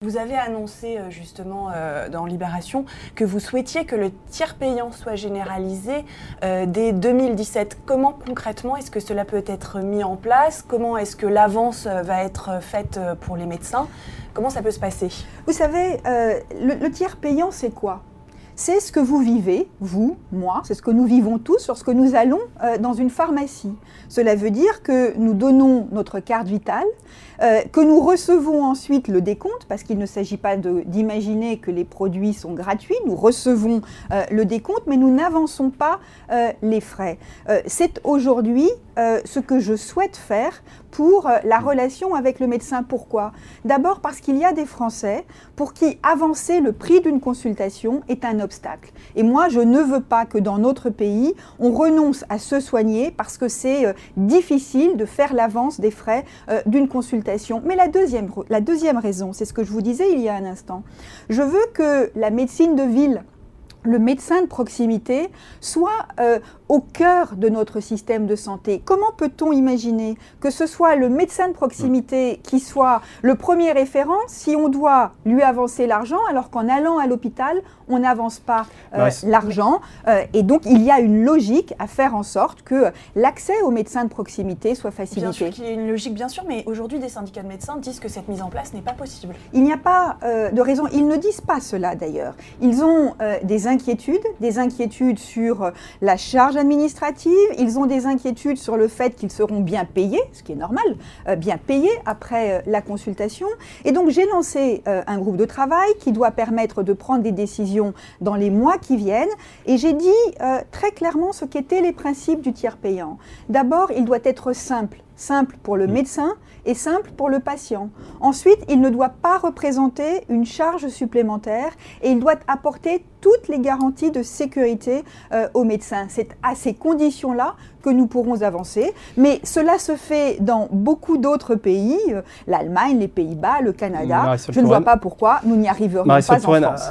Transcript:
Vous avez annoncé justement dans Libération que vous souhaitiez que le tiers payant soit généralisé dès 2017. Comment concrètement est-ce que cela peut être mis en place? Comment est-ce que l'avance va être faite pour les médecins? Comment ça peut se passer? Vous savez, le tiers payant, c'est quoi? C'est ce que vous vivez, vous, moi, c'est ce que nous vivons tous lorsque nous allons dans une pharmacie. Cela veut dire que nous donnons notre carte vitale, que nous recevons ensuite le décompte, parce qu'il ne s'agit pas d'imaginer que les produits sont gratuits, nous recevons le décompte, mais nous n'avançons pas les frais. C'est aujourd'hui ce que je souhaite faire pour la relation avec le médecin. Pourquoi? D'abord parce qu'il y a des Français pour qui avancer le prix d'une consultation est un obstacle. Et moi, je ne veux pas que dans notre pays, on renonce à se soigner parce que c'est difficile de faire l'avance des frais d'une consultation. Mais la deuxième raison, c'est ce que je vous disais il y a un instant. Je veux que la médecine de ville, le médecin de proximité soit au cœur de notre système de santé. Comment peut-on imaginer que ce soit le médecin de proximité qui soit le premier référent si on doit lui avancer l'argent alors qu'en allant à l'hôpital, on n'avance pas l'argent et donc il y a une logique à faire en sorte que l'accès aux médecins de proximité soit facilité. Bien sûr qu'il y a une logique, bien sûr, mais aujourd'hui des syndicats de médecins disent que cette mise en place n'est pas possible. Il n'y a pas de raison, ils ne disent pas cela d'ailleurs. Ils ont des inquiétudes sur la charge administrative, ils ont des inquiétudes sur le fait qu'ils seront bien payés, ce qui est normal, bien payés après la consultation. Et donc j'ai lancé un groupe de travail qui doit permettre de prendre des décisions dans les mois qui viennent. Et j'ai dit très clairement ce qu'étaient les principes du tiers payant. D'abord, il doit être simple pour le médecin et simple pour le patient. Ensuite, il ne doit pas représenter une charge supplémentaire et il doit apporter toutes les garanties de sécurité aux médecins. C'est à ces conditions-là que nous pourrons avancer, mais cela se fait dans beaucoup d'autres pays, l'Allemagne, les Pays-Bas, le Canada. Je ne vois pas pourquoi nous n'y arriverions pas en France.